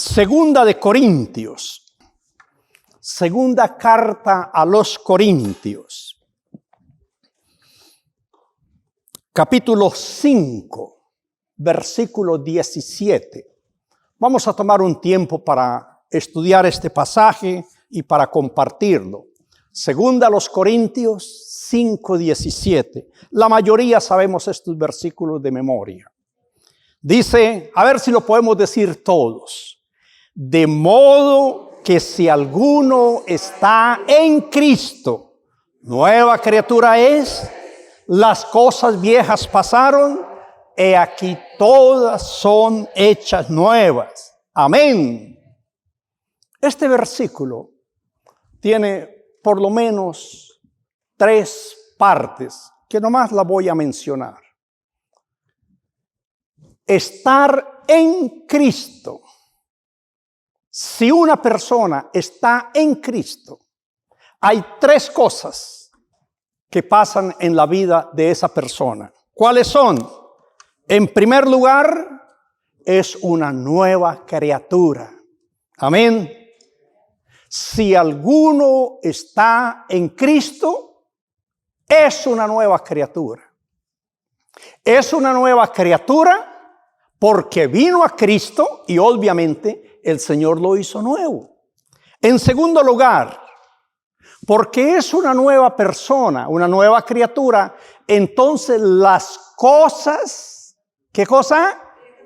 Segunda de Corintios. Segunda carta a los Corintios. Capítulo 5, versículo 17. Vamos a tomar un tiempo para estudiar este pasaje y para compartirlo. Segunda a los Corintios 5, 17. La mayoría sabemos estos versículos de memoria. Dice, a ver si lo podemos decir todos. De modo que si alguno está en Cristo, nueva criatura es, las cosas viejas pasaron, he aquí todas son hechas nuevas. Amén. Este versículo tiene por lo menos 3 partes que nomás la voy a mencionar. Estar en Cristo. Si una persona está en Cristo, hay 3 cosas que pasan en la vida de esa persona. ¿Cuáles son? En primer lugar, es una nueva criatura. Amén. Si alguno está en Cristo, es una nueva criatura. Es una nueva criatura porque vino a Cristo y obviamente el Señor lo hizo nuevo. En segundo lugar, porque es una nueva persona, una nueva criatura, entonces las cosas, ¿qué cosa?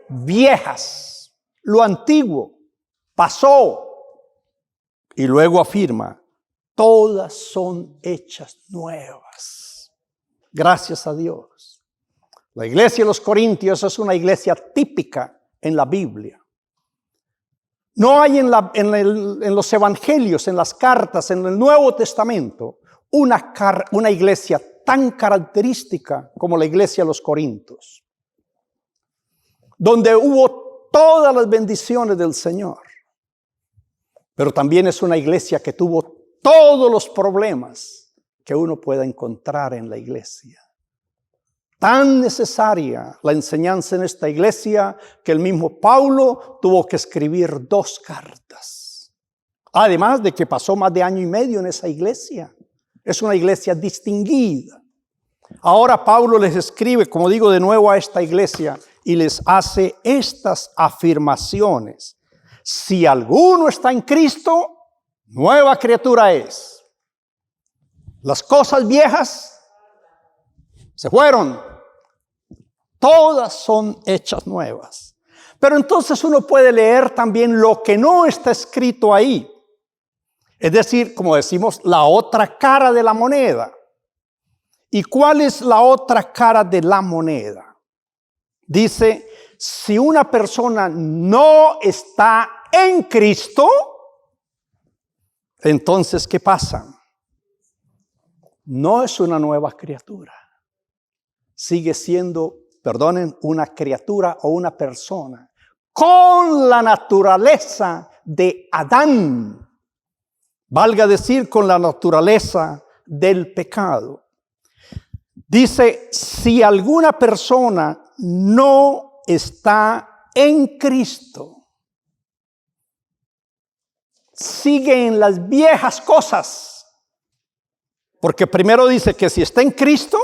Viejas, lo antiguo, pasó. Y luego afirma, todas son hechas nuevas. Gracias a Dios. La iglesia de los Corintios es una iglesia típica en la Biblia. No hay en los evangelios, en las cartas, en el Nuevo Testamento, una iglesia tan característica como la iglesia de los Corintios, donde hubo todas las bendiciones del Señor. Pero también es una iglesia que tuvo todos los problemas que uno pueda encontrar en la iglesia. Tan necesaria la enseñanza en esta iglesia que el mismo Pablo tuvo que escribir 2 cartas. Además de que pasó más de 1 año y medio en esa iglesia. Es una iglesia distinguida. Ahora Pablo les escribe, como digo, de nuevo a esta iglesia y les hace estas afirmaciones. Si alguno está en Cristo, nueva criatura es. Las cosas viejas se fueron. Todas son hechas nuevas. Pero entonces uno puede leer también lo que no está escrito ahí. Es decir, como decimos, la otra cara de la moneda. ¿Y cuál es la otra cara de la moneda? Dice, si una persona no está en Cristo, entonces, ¿qué pasa? No es una nueva criatura. Sigue siendo, una criatura o una persona con la naturaleza de Adán. Valga decir, con la naturaleza del pecado. Dice, si alguna persona no está en Cristo, sigue en las viejas cosas. Porque primero dice que si está en Cristo,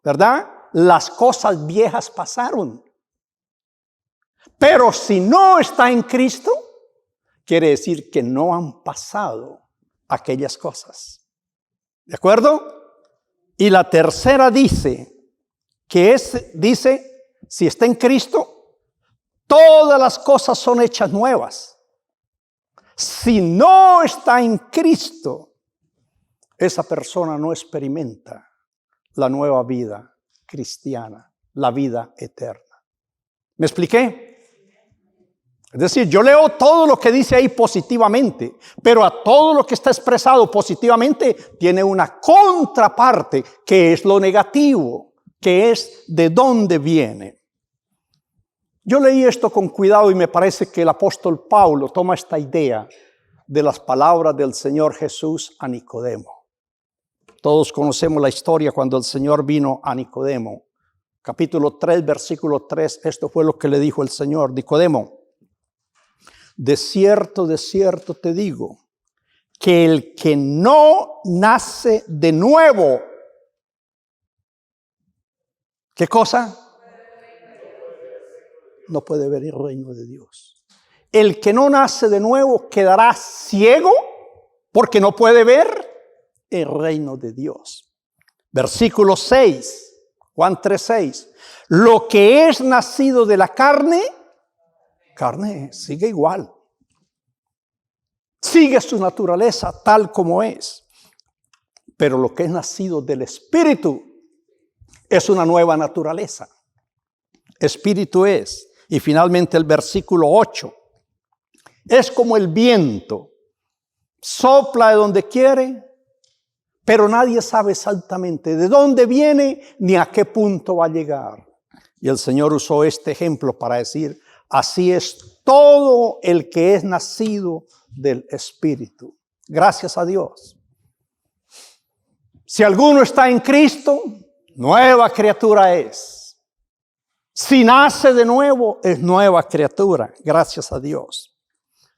¿verdad? Las cosas viejas pasaron. Pero si no está en Cristo, quiere decir que no han pasado aquellas cosas. ¿De acuerdo? Y la tercera dice, si está en Cristo, todas las cosas son hechas nuevas. Si no está en Cristo, esa persona no experimenta la nueva vida cristiana, la vida eterna. ¿Me expliqué? Es decir, yo leo todo lo que dice ahí positivamente, pero a todo lo que está expresado positivamente tiene una contraparte, que es lo negativo, que es de dónde viene. Yo leí esto con cuidado y me parece que el apóstol Pablo toma esta idea de las palabras del Señor Jesús a Nicodemo. Todos conocemos la historia cuando el Señor vino a Nicodemo. Capítulo 3, versículo 3, esto fue lo que le dijo el Señor. Nicodemo, de cierto te digo, que el que no nace de nuevo, ¿qué cosa? No puede ver el reino de Dios. El que no nace de nuevo quedará ciego porque no puede ver el reino de Dios. Versículo 6, Juan 3:6. Lo que es nacido de la carne sigue igual. Sigue su naturaleza tal como es. Pero lo que es nacido del Espíritu es una nueva naturaleza. Espíritu es. Y finalmente el versículo 8. Es como el viento. Sopla de donde quiere, pero nadie sabe exactamente de dónde viene ni a qué punto va a llegar. Y el Señor usó este ejemplo para decir, así es todo el que es nacido del Espíritu. Gracias a Dios. Si alguno está en Cristo, nueva criatura es. Si nace de nuevo, es nueva criatura. Gracias a Dios.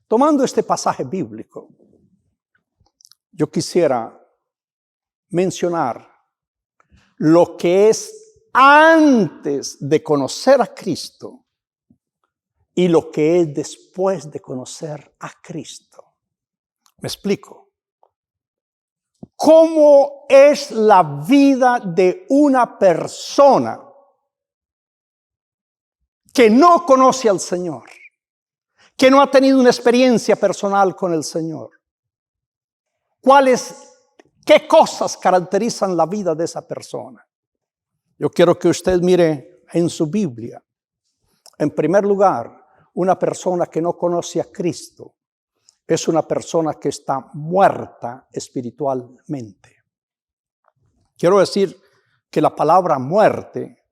Tomando este pasaje bíblico, yo quisiera mencionar lo que es antes de conocer a Cristo y lo que es después de conocer a Cristo. Me explico. ¿Cómo es la vida de una persona que no conoce al Señor, que no ha tenido una experiencia personal con el Señor? ¿Qué cosas caracterizan la vida de esa persona? Yo quiero que usted mire en su Biblia. En primer lugar, una persona que no conoce a Cristo es una persona que está muerta espiritualmente. Quiero decir que la palabra muerte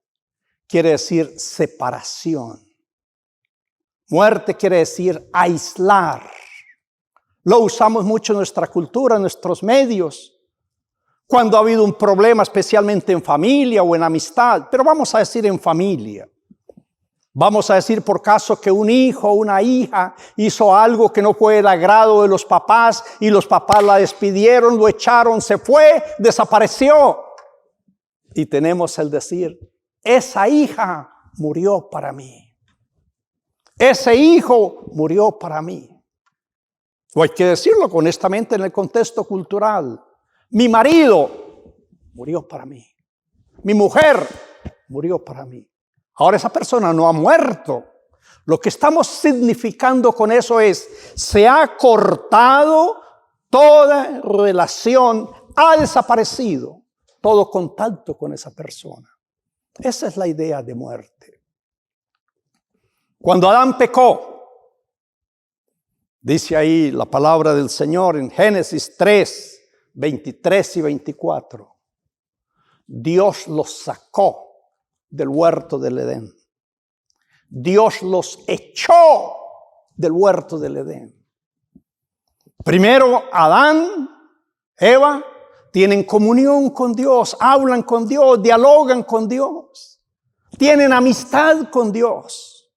quiere decir separación. Muerte quiere decir aislar. Lo usamos mucho en nuestra cultura, en nuestros medios, cuando ha habido un problema, especialmente en familia o en amistad. Pero vamos a decir en familia. Vamos a decir por caso que un hijo o una hija hizo algo que no fue del agrado de los papás y los papás la despidieron, lo echaron, se fue, desapareció. Y tenemos el decir, esa hija murió para mí. Ese hijo murió para mí. O hay que decirlo honestamente en el contexto cultural. Mi marido murió para mí. Mi mujer murió para mí. Ahora esa persona no ha muerto. Lo que estamos significando con eso es, se ha cortado toda relación, ha desaparecido todo contacto con esa persona. Esa es la idea de muerte. Cuando Adán pecó, dice ahí la palabra del Señor en Génesis 3, 23 y 24. Dios los sacó del huerto del Edén. Dios los echó del huerto del Edén. Primero Adán, Eva, tienen comunión con Dios, hablan con Dios, dialogan con Dios, tienen amistad con Dios.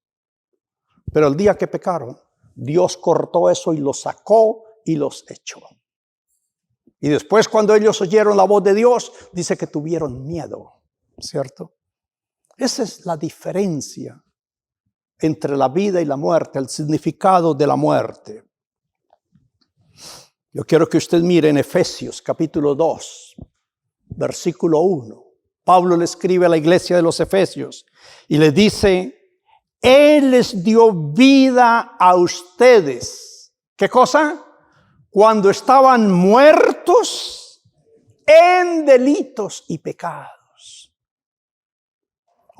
Pero el día que pecaron, Dios cortó eso y los sacó y los echó. Y después cuando ellos oyeron la voz de Dios, dice que tuvieron miedo, ¿cierto? Esa es la diferencia entre la vida y la muerte, el significado de la muerte. Yo quiero que usted mire en Efesios capítulo 2, versículo 1. Pablo le escribe a la iglesia de los Efesios y le dice, Él les dio vida a ustedes. ¿Qué cosa? Cuando estaban muertos en delitos y pecados.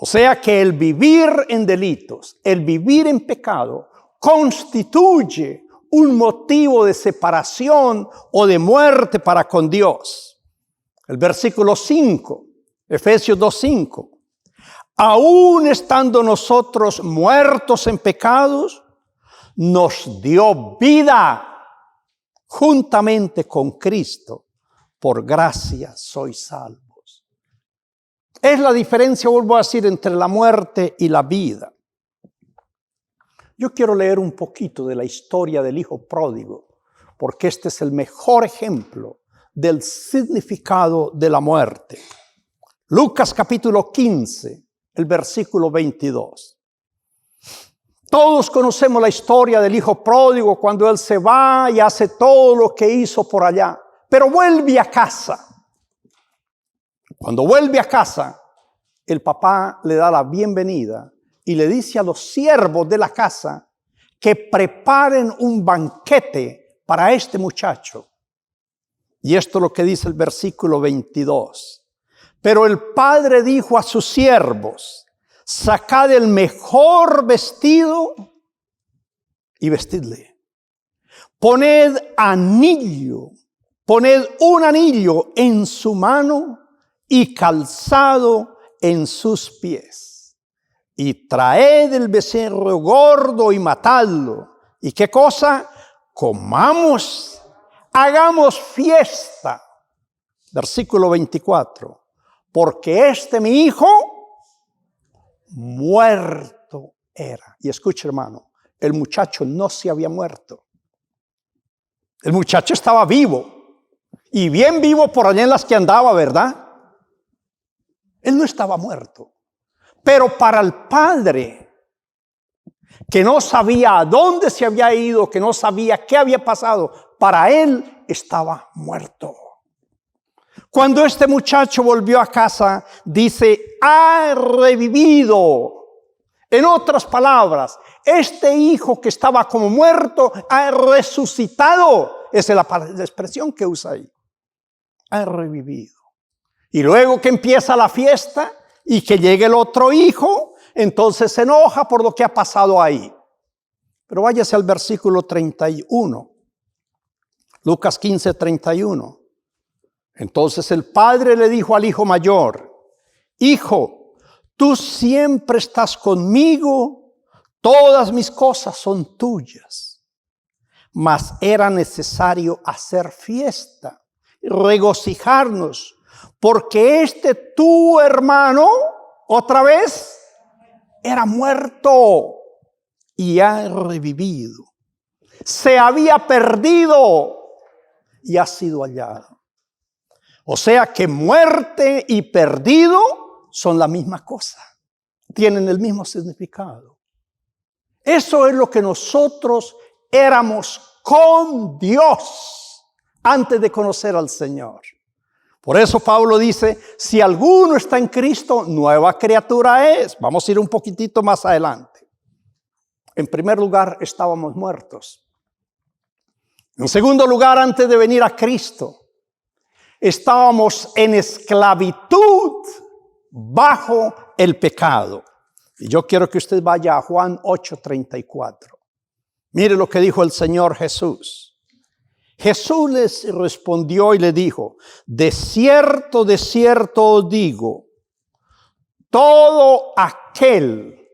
O sea que el vivir en delitos, el vivir en pecado, constituye un motivo de separación o de muerte para con Dios. El versículo 5, Efesios 2:5. Aún estando nosotros muertos en pecados, nos dio vida juntamente con Cristo. Por gracia sois salvos. Es la diferencia, vuelvo a decir, entre la muerte y la vida. Yo quiero leer un poquito de la historia del hijo pródigo, porque este es el mejor ejemplo del significado de la muerte. Lucas capítulo 15, el versículo 22. Todos conocemos la historia del hijo pródigo cuando él se va y hace todo lo que hizo por allá, pero vuelve a casa. Cuando vuelve a casa, el papá le da la bienvenida y le dice a los siervos de la casa que preparen un banquete para este muchacho. Y esto es lo que dice el versículo 22. Pero el padre dijo a sus siervos: sacad el mejor vestido y vestidle. Poned un anillo en su mano y calzado en sus pies. Y traed el becerro gordo y matadlo. ¿Y qué cosa? Comamos, hagamos fiesta. Versículo 24. Porque mi hijo muerto era. Y escucha, hermano, el muchacho no se había muerto. El muchacho estaba vivo. Y bien vivo por allá en las que andaba, ¿verdad? Él no estaba muerto. Pero para el padre, que no sabía a dónde se había ido, que no sabía qué había pasado, para él estaba muerto. Cuando este muchacho volvió a casa, dice: ha revivido. En otras palabras, este hijo que estaba como muerto ha resucitado. Esa es la expresión que usa ahí. Ha revivido. Y luego que empieza la fiesta y que llegue el otro hijo, entonces se enoja por lo que ha pasado ahí. Pero váyase al versículo 31. Lucas 15, 31. Entonces el padre le dijo al hijo mayor: hijo, tú siempre estás conmigo, todas mis cosas son tuyas. Mas era necesario hacer fiesta, regocijarnos, porque tu hermano, otra vez, era muerto y ha revivido. Se había perdido y ha sido hallado. O sea que muerte y perdido son la misma cosa. Tienen el mismo significado. Eso es lo que nosotros éramos con Dios antes de conocer al Señor. Por eso Pablo dice: si alguno está en Cristo, nueva criatura es. Vamos a ir un poquitito más adelante. En primer lugar, estábamos muertos. En segundo lugar, antes de venir a Cristo, estábamos en esclavitud bajo el pecado. Y yo quiero que usted vaya a Juan 8:34. Mire lo que dijo el Señor Jesús. Jesús les respondió y le dijo: de cierto os digo, todo aquel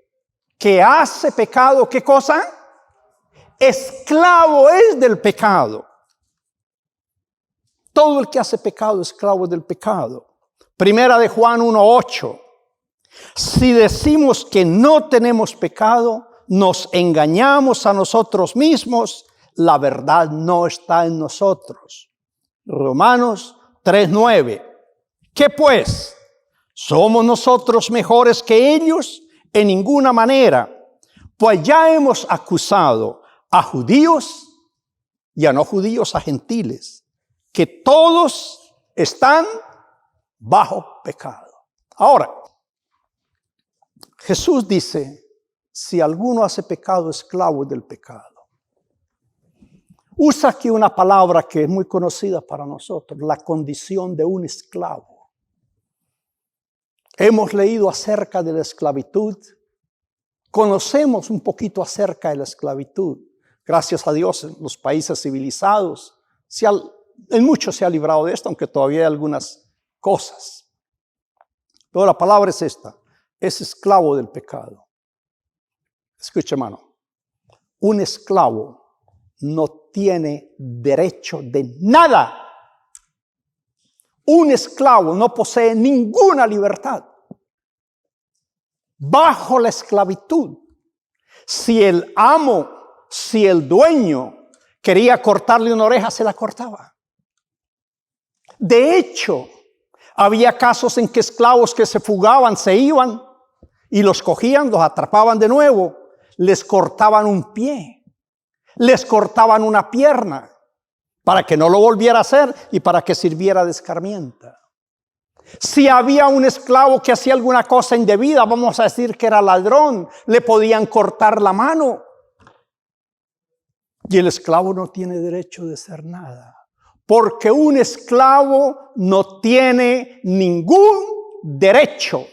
que hace pecado, ¿qué cosa? Esclavo es del pecado. Todo el que hace pecado es esclavo del pecado. Primera de Juan 1:8. Si decimos que no tenemos pecado, nos engañamos a nosotros mismos, la verdad no está en nosotros. Romanos 3:9. ¿Qué pues? ¿Somos nosotros mejores que ellos? En ninguna manera. Pues ya hemos acusado a judíos y a no judíos, a gentiles, que todos están bajo pecado. Ahora, Jesús dice: si alguno hace pecado, esclavo del pecado. Usa aquí una palabra que es muy conocida para nosotros: la condición de un esclavo. Hemos leído acerca de la esclavitud. Conocemos un poquito acerca de la esclavitud. Gracias a Dios, en los países civilizados, en muchos se ha librado de esto, aunque todavía hay algunas cosas. Pero la palabra es esta: es esclavo del pecado. Escuche, hermano, un esclavo no tiene derecho de nada. Un esclavo no posee ninguna libertad. Bajo la esclavitud Si el amo, si el dueño quería cortarle una oreja, se la cortaba. De hecho, había casos en que esclavos que se fugaban, se iban y los cogían, los atrapaban de nuevo, les cortaban un pie, les cortaban una pierna para que no lo volviera a hacer y para que sirviera de escarmienta. Si había un esclavo que hacía alguna cosa indebida, vamos a decir que era ladrón, le podían cortar la mano. Y el esclavo no tiene derecho de hacer nada. Porque un esclavo no tiene ningún derecho,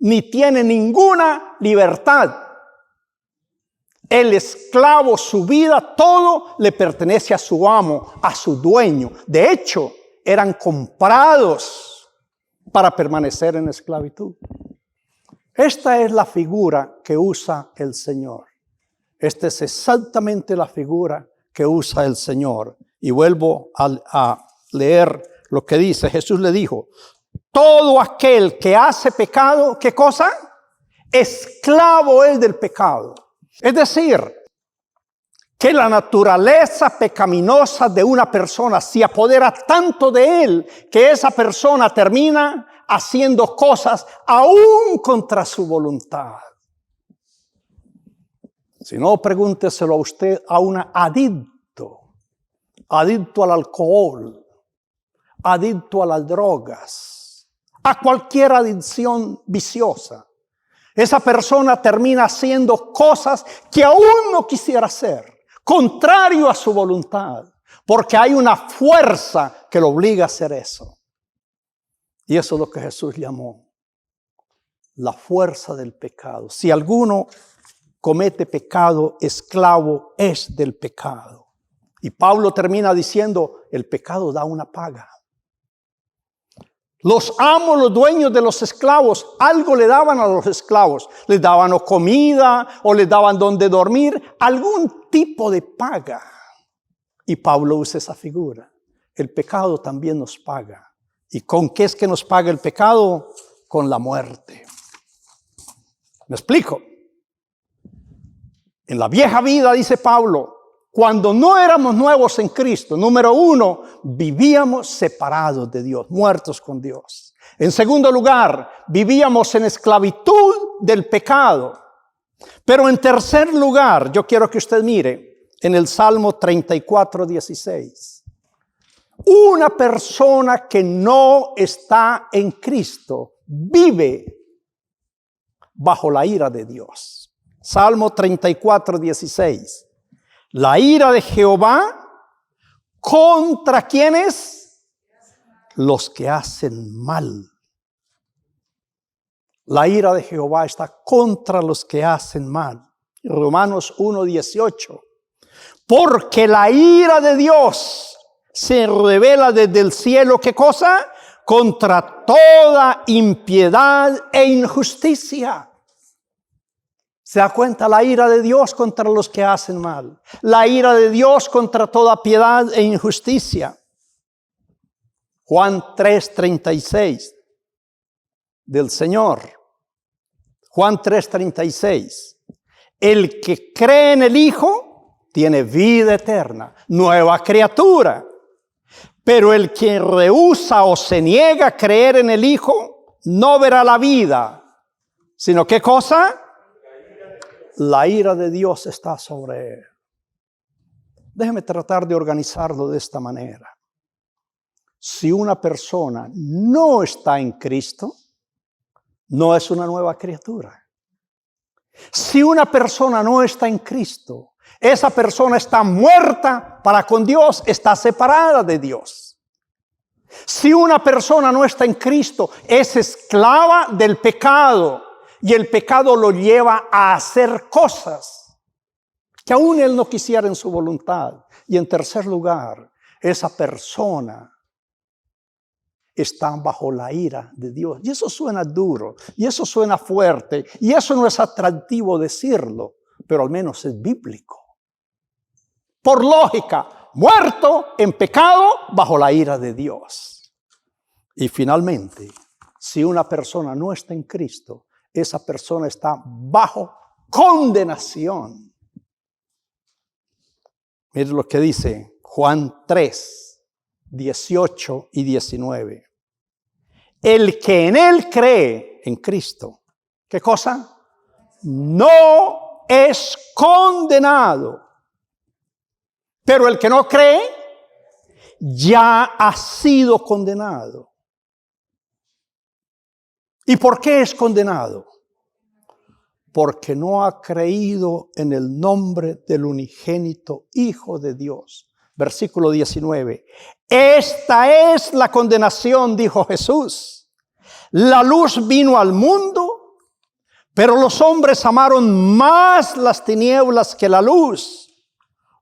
ni tiene ninguna libertad. El esclavo, su vida, todo le pertenece a su amo, a su dueño. De hecho, eran comprados para permanecer en esclavitud. Esta es la figura que usa el Señor. Esta es exactamente la figura que usa el Señor. Y vuelvo a leer lo que dice. Jesús le dijo, todo aquel que hace pecado, ¿qué cosa? Esclavo es del pecado. Es decir, que la naturaleza pecaminosa de una persona se apodera tanto de él que esa persona termina haciendo cosas aún contra su voluntad. Si no, pregúnteselo a usted a un adicto al alcohol, adicto a las drogas, a cualquier adicción viciosa. Esa persona termina haciendo cosas que aún no quisiera hacer, contrario a su voluntad, porque hay una fuerza que lo obliga a hacer eso. Y eso es lo que Jesús llamó la fuerza del pecado. Si alguno comete pecado, esclavo es del pecado. Y Pablo termina diciendo, el pecado da una paga. Los amos, los dueños de los esclavos, algo le daban a los esclavos. Les daban o comida, o les daban donde dormir, algún tipo de paga. Y Pablo usa esa figura. El pecado también nos paga. ¿Y con qué es que nos paga el pecado? Con la muerte. ¿Me explico? En la vieja vida, dice Pablo, cuando no éramos nuevos en Cristo, número uno, vivíamos separados de Dios, muertos con Dios. En segundo lugar, vivíamos en esclavitud del pecado. Pero en tercer lugar, yo quiero que usted mire en el Salmo 34, 16. Una persona que no está en Cristo vive bajo la ira de Dios. Salmo 34, 16. La ira de Jehová, ¿contra quiénes? Los que hacen mal. La ira de Jehová está contra los que hacen mal. Romanos 1, 18. Porque la ira de Dios se revela desde el cielo, ¿qué cosa? Contra toda impiedad e injusticia. ¿Se da cuenta? La ira de Dios contra los que hacen mal. La ira de Dios contra toda piedad e injusticia. Juan 3:36 del Señor. Juan 3:36. El que cree en el Hijo tiene vida eterna, nueva criatura. Pero el que rehúsa o se niega a creer en el Hijo no verá la vida, sino ¿qué cosa? La ira de Dios está sobre él. Déjeme tratar de organizarlo de esta manera. Si una persona no está en Cristo, no es una nueva criatura. Si una persona no está en Cristo, esa persona está muerta para con Dios, está separada de Dios. Si una persona no está en Cristo, es esclava del pecado. Y el pecado lo lleva a hacer cosas que aún él no quisiera en su voluntad. Y en tercer lugar, esa persona está bajo la ira de Dios. Y eso suena duro, y eso suena fuerte, y eso no es atractivo decirlo, pero al menos es bíblico. Por lógica, muerto en pecado bajo la ira de Dios. Y finalmente, si una persona no está en Cristo, esa persona está bajo condenación. Mire lo que dice Juan 3, 18 y 19. El que en él cree, en Cristo, ¿qué cosa? No es condenado. Pero el que no cree, ya ha sido condenado. ¿Y por qué es condenado? Porque no ha creído en el nombre del unigénito Hijo de Dios. Versículo 19. Esta es la condenación, dijo Jesús. La luz vino al mundo, pero los hombres amaron más las tinieblas que la luz,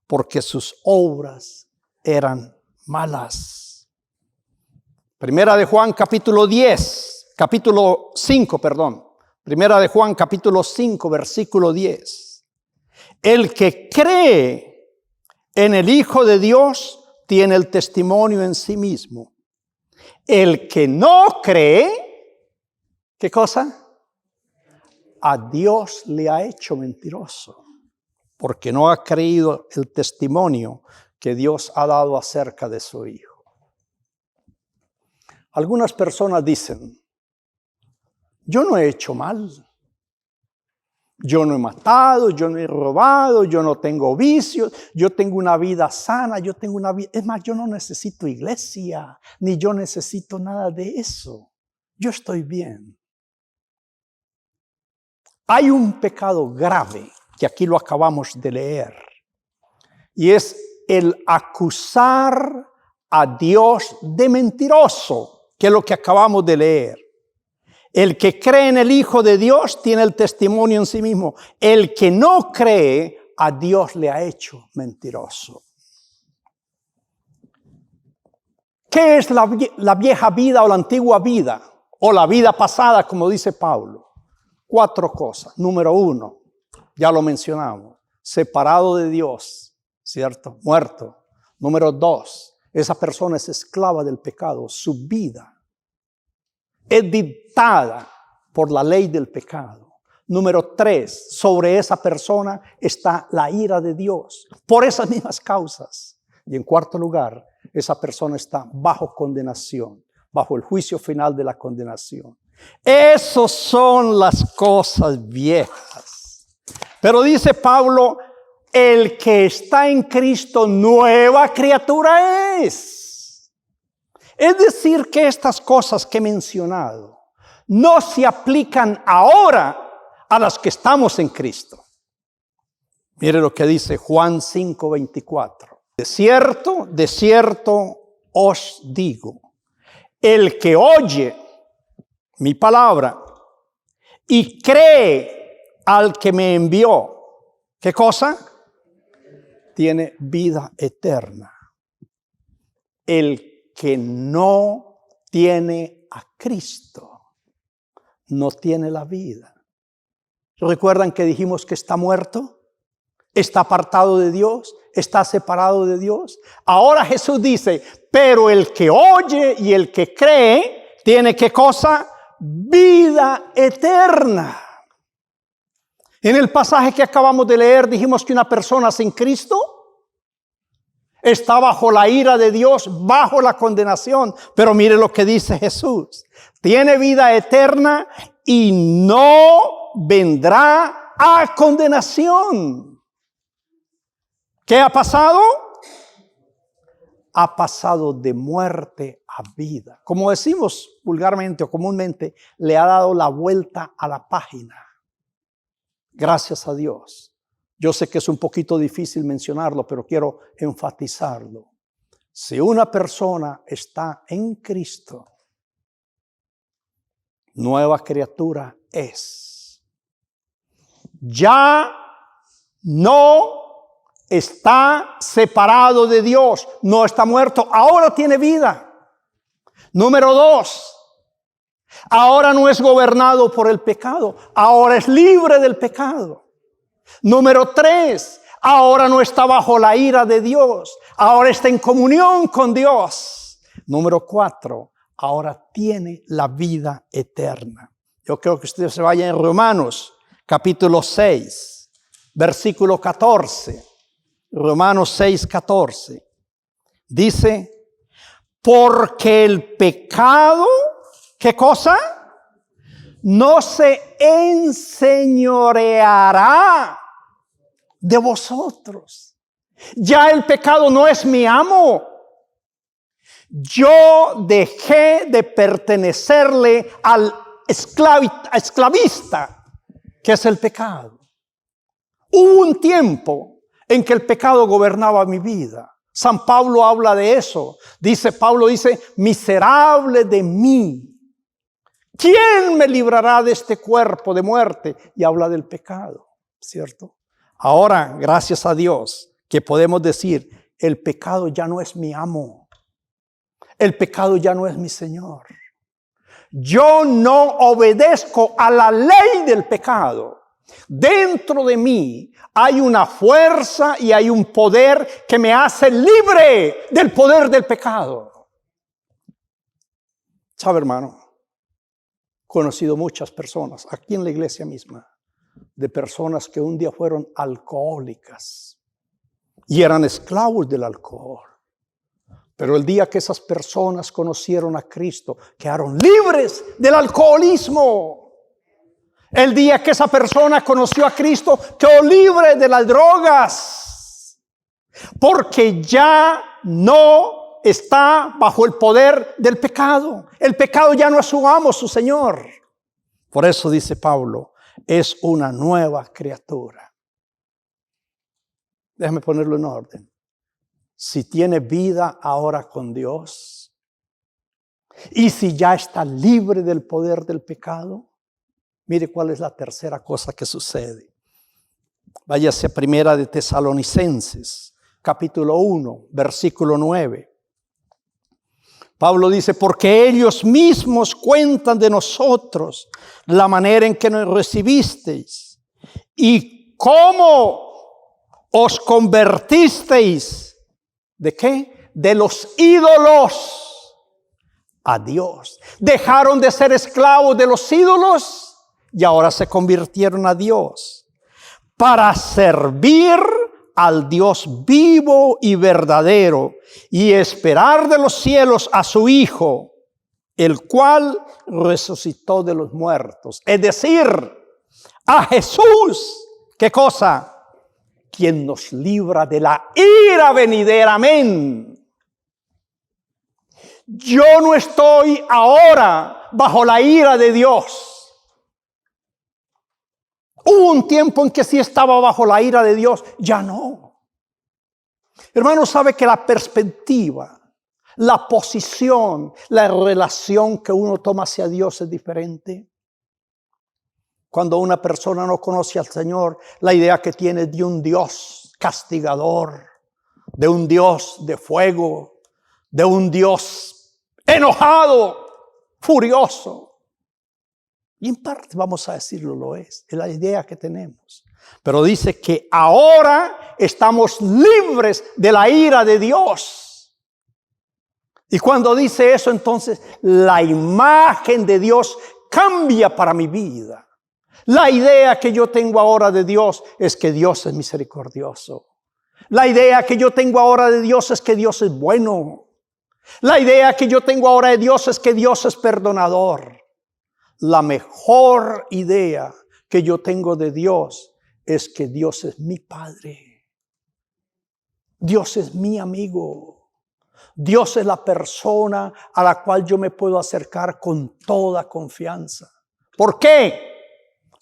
porque sus obras eran malas. Primera de Juan capítulo 5, perdón. Primera de Juan capítulo 5, versículo 10. El que cree en el Hijo de Dios tiene el testimonio en sí mismo. El que no cree, ¿qué cosa? A Dios le ha hecho mentiroso, porque no ha creído el testimonio que Dios ha dado acerca de su Hijo. Algunas personas dicen, yo no he hecho mal, yo no he matado, yo no he robado, yo no tengo vicios, yo tengo una vida sana, yo tengo una vida... Es más, yo no necesito iglesia, ni yo necesito nada de eso. Yo estoy bien. Hay un pecado grave, que aquí lo acabamos de leer, y es el acusar a Dios de mentiroso, que es lo que acabamos de leer. El que cree en el Hijo de Dios tiene el testimonio en sí mismo. El que no cree, a Dios le ha hecho mentiroso. ¿Qué es la vieja vida o la antigua vida? O la vida pasada, como dice Pablo. 4 cosas. Número 1, ya lo mencionamos, separado de Dios, ¿cierto? Muerto. Número 2, esa persona es esclava del pecado. Su vida es dictada por la ley del pecado. Número 3, sobre esa persona está la ira de Dios por esas mismas causas. Y en cuarto lugar, esa persona está bajo condenación, bajo el juicio final de la condenación. Esas son las cosas viejas. Pero dice Pablo, el que está en Cristo, nueva criatura es. Es decir, que estas cosas que he mencionado no se aplican ahora a las que estamos en Cristo. Mire lo que dice Juan 5:24. De cierto os digo, el que oye mi palabra y cree al que me envió, ¿qué cosa? Tiene vida eterna. El que no tiene a Cristo, no tiene la vida. ¿Recuerdan que dijimos que está muerto? ¿Está apartado de Dios? ¿Está separado de Dios? Ahora Jesús dice, pero el que oye y el que cree, tiene ¿qué cosa? Vida eterna. En el pasaje que acabamos de leer, dijimos que una persona sin Cristo está bajo la ira de Dios, bajo la condenación. Pero mire lo que dice Jesús. Tiene vida eterna y no vendrá a condenación. ¿Qué ha pasado? Ha pasado de muerte a vida. Como decimos vulgarmente o comúnmente, le ha dado la vuelta a la página. Gracias a Dios. Yo sé que es un poquito difícil mencionarlo, pero quiero enfatizarlo. Si una persona está en Cristo, nueva criatura es. Ya no está separado de Dios, no está muerto, ahora tiene vida. Número 2, ahora no es gobernado por el pecado, ahora es libre del pecado. Número 3, ahora no está bajo la ira de Dios, ahora está en comunión con Dios. Número 4, ahora tiene la vida eterna. Yo creo que usted se vaya en Romanos, capítulo 6, versículo 14. Romanos 6, 14. Dice, porque el pecado, ¿qué cosa? No se enseñoreará de vosotros. Ya el pecado no es mi amo. Yo dejé de pertenecerle al esclavista, que es el pecado. Hubo un tiempo en que el pecado gobernaba mi vida. San Pablo habla de eso. Pablo dice, miserable de mí. ¿Quién me librará de este cuerpo de muerte? Y habla del pecado, ¿cierto? Ahora, gracias a Dios, que podemos decir, el pecado ya no es mi amo. El pecado ya no es mi Señor. Yo no obedezco a la ley del pecado. Dentro de mí hay una fuerza y hay un poder que me hace libre del poder del pecado. ¿Sabe, hermano? He conocido muchas personas, aquí en la iglesia misma, de personas que un día fueron alcohólicas y eran esclavos del alcohol. Pero el día que esas personas conocieron a Cristo, quedaron libres del alcoholismo. El día que esa persona conoció a Cristo, quedó libre de las drogas. Porque ya no está bajo el poder del pecado. El pecado ya no es su amo, su Señor. Por eso dice Pablo, es una nueva criatura. Déjame ponerlo en orden. Si tiene vida ahora con Dios, y si ya está libre del poder del pecado, mire cuál es la tercera cosa que sucede. Váyase a Primera de Tesalonicenses, capítulo 1, versículo 9. Pablo dice, porque ellos mismos cuentan de nosotros la manera en que nos recibisteis y cómo os convertisteis. ¿De qué? De los ídolos a Dios. Dejaron de ser esclavos de los ídolos y ahora se convirtieron a Dios para servir al Dios vivo y verdadero y esperar de los cielos a su Hijo, el cual resucitó de los muertos. Es decir, a Jesús. ¿Qué cosa? Quien nos libra de la ira venidera. Amén. Yo no estoy ahora bajo la ira de Dios. Hubo un tiempo en que sí estaba bajo la ira de Dios, ya no. Hermano, sabe que la perspectiva, la posición, la relación que uno toma hacia Dios es diferente. Cuando una persona no conoce al Señor, la idea que tiene es de un Dios castigador, de un Dios de fuego, de un Dios enojado, furioso. Y en parte, vamos a decirlo, lo es la idea que tenemos. Pero dice que ahora estamos libres de la ira de Dios. Y cuando dice eso, entonces la imagen de Dios cambia para mi vida. La idea que yo tengo ahora de Dios es que Dios es misericordioso. La idea que yo tengo ahora de Dios es que Dios es bueno. La idea que yo tengo ahora de Dios es que Dios es perdonador. La mejor idea que yo tengo de Dios es que Dios es mi Padre. Dios es mi amigo. Dios es la persona a la cual yo me puedo acercar con toda confianza. ¿Por qué?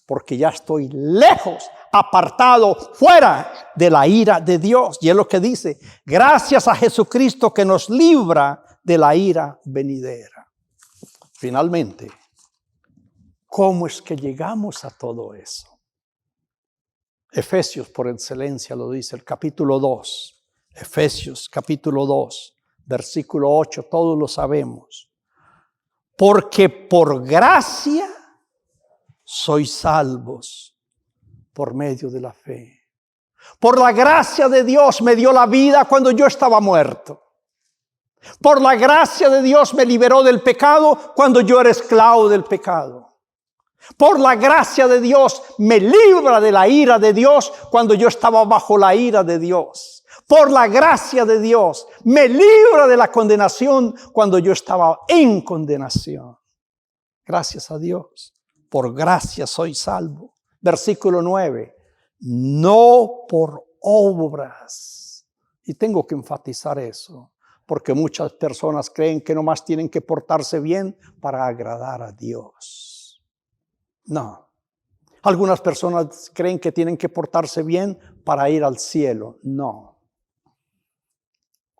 Porque ya estoy lejos, apartado, fuera de la ira de Dios. Y es lo que dice, gracias a Jesucristo que nos libra de la ira venidera. Finalmente, ¿cómo es que llegamos a todo eso? Efesios por excelencia lo dice, el capítulo 2. Efesios capítulo 2, versículo 8, todos lo sabemos. Porque por gracia sois salvos por medio de la fe. Por la gracia de Dios me dio la vida cuando yo estaba muerto. Por la gracia de Dios me liberó del pecado cuando yo era esclavo del pecado. Por la gracia de Dios me libra de la ira de Dios cuando yo estaba bajo la ira de Dios. Por la gracia de Dios me libra de la condenación cuando yo estaba en condenación. Gracias a Dios. Por gracia soy salvo. Versículo 9. No por obras. Y tengo que enfatizar eso, porque muchas personas creen que nomás tienen que portarse bien para agradar a Dios. No. Algunas personas creen que tienen que portarse bien para ir al cielo. No.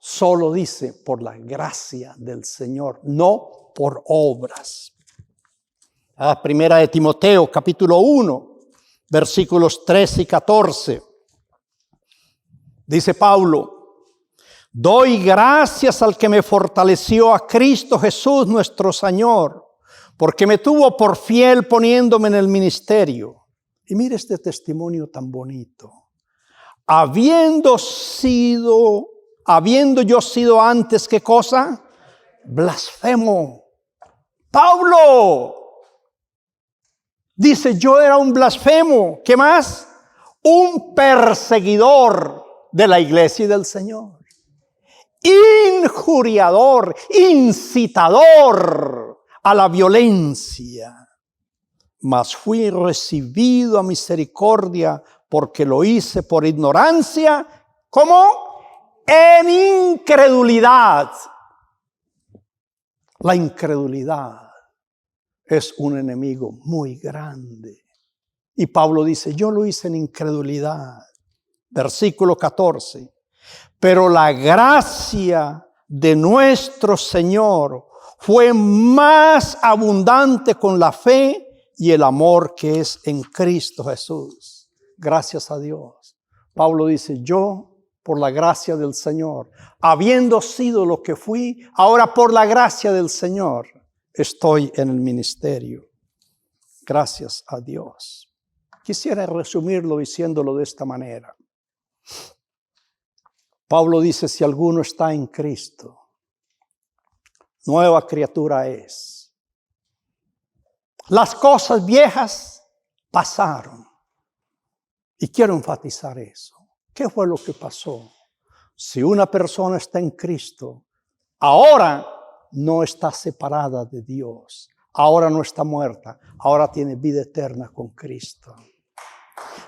Solo dice por la gracia del Señor, no por obras. Primera de Timoteo, capítulo 1, versículos 13 y 14. Dice Pablo: doy gracias al que me fortaleció, a Cristo Jesús nuestro Señor, porque me tuvo por fiel poniéndome en el ministerio. Y mire este testimonio tan bonito. Habiendo yo sido antes, ¿qué cosa? Blasfemo. Pablo dice: yo era un blasfemo. ¿Qué más? Un perseguidor de la iglesia y del Señor. Injuriador, incitador a la violencia. Mas fui recibido a misericordia porque lo hice por ignorancia. ¿Cómo? En incredulidad. La incredulidad es un enemigo muy grande. Y Pablo dice: yo lo hice en incredulidad. Versículo 14. Pero la gracia de nuestro Señor fue más abundante con la fe y el amor que es en Cristo Jesús. Gracias a Dios. Pablo dice: yo, por la gracia del Señor, habiendo sido lo que fui, ahora por la gracia del Señor estoy en el ministerio. Gracias a Dios. Quisiera resumirlo diciéndolo de esta manera. Pablo dice: si alguno está en Cristo, nueva criatura es. Las cosas viejas pasaron. Y quiero enfatizar eso. ¿Qué fue lo que pasó? Si una persona está en Cristo, ahora no está separada de Dios. Ahora no está muerta. Ahora tiene vida eterna con Cristo.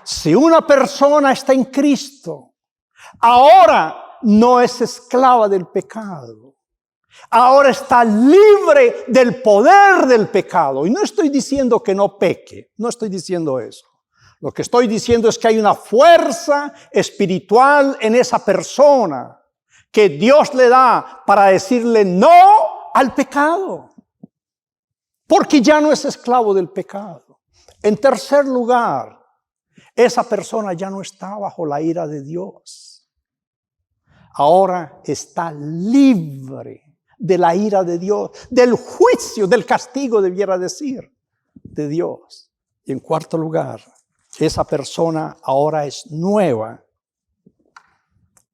Si una persona está en Cristo, ahora no es esclava del pecado. Ahora está libre del poder del pecado. Y no estoy diciendo que no peque. No estoy diciendo eso. Lo que estoy diciendo es que hay una fuerza espiritual en esa persona que Dios le da para decirle no al pecado. Porque ya no es esclavo del pecado. En tercer lugar, esa persona ya no está bajo la ira de Dios. Ahora está libre de la ira de Dios, del juicio, del castigo, debiera decir, de Dios. Y en cuarto lugar, esa persona ahora es nueva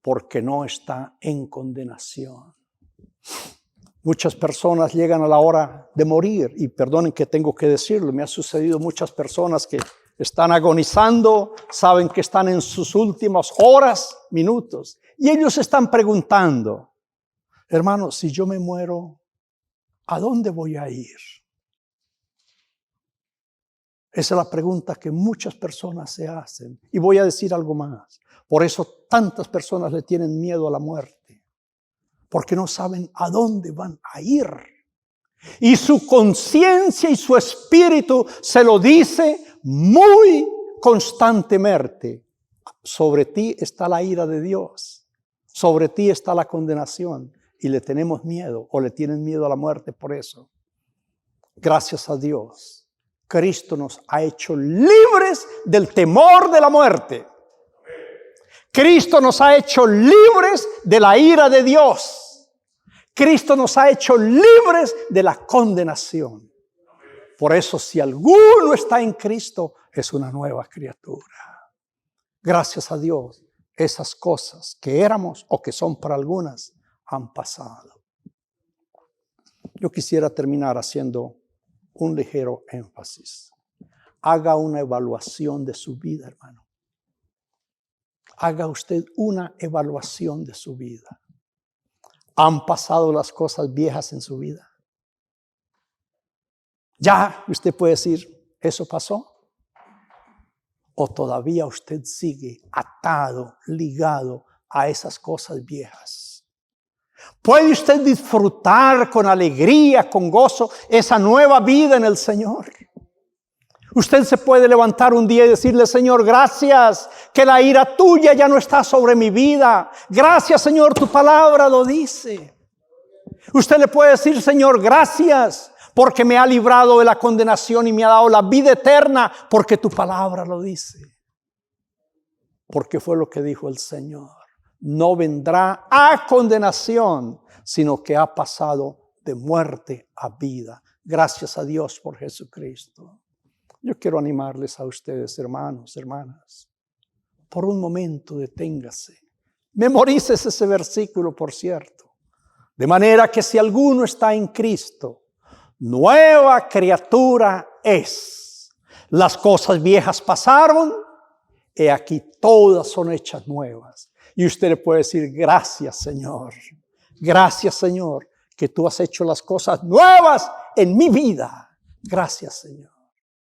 porque no está en condenación. Muchas personas llegan a la hora de morir, y perdonen que tengo que decirlo, me ha sucedido muchas personas que están agonizando, saben que están en sus últimas horas, minutos, y ellos están preguntando: hermano, si yo me muero, ¿a dónde voy a ir? Esa es la pregunta que muchas personas se hacen. Y voy a decir algo más. Por eso tantas personas le tienen miedo a la muerte. Porque no saben a dónde van a ir. Y su conciencia y su espíritu se lo dice muy constantemente. Sobre ti está la ira de Dios. Sobre ti está la condenación. Y le tenemos miedo, o le tienen miedo a la muerte por eso. Gracias a Dios, Cristo nos ha hecho libres del temor de la muerte. Cristo nos ha hecho libres de la ira de Dios. Cristo nos ha hecho libres de la condenación. Por eso, si alguno está en Cristo, es una nueva criatura. Gracias a Dios, esas cosas que éramos o que son para algunas han pasado. Yo quisiera terminar haciendo un ligero énfasis. haga una evaluación de su vida, hermano. Haga usted una evaluación de su vida. ¿Han pasado las cosas viejas en su vida? Ya usted puede decir, ¿eso pasó? ¿O todavía usted sigue atado, ligado a esas cosas viejas? ¿Puede usted disfrutar con alegría, con gozo, esa nueva vida en el Señor? Usted se puede levantar un día y decirle, Señor, gracias, que la ira tuya ya no está sobre mi vida. Gracias, Señor, tu palabra lo dice. Usted le puede decir, Señor, gracias, porque me ha librado de la condenación y me ha dado la vida eterna, porque tu palabra lo dice. Porque fue lo que dijo el Señor. No vendrá a condenación, sino que ha pasado de muerte a vida. Gracias a Dios por Jesucristo. Yo quiero animarles a ustedes, hermanos, hermanas. Por un momento deténgase. Memorices ese versículo, por cierto. De manera que si alguno está en Cristo, nueva criatura es. Las cosas viejas pasaron, he aquí todas son hechas nuevas. Y usted le puede decir, gracias, Señor. Gracias, Señor, que tú has hecho las cosas nuevas en mi vida. Gracias, Señor.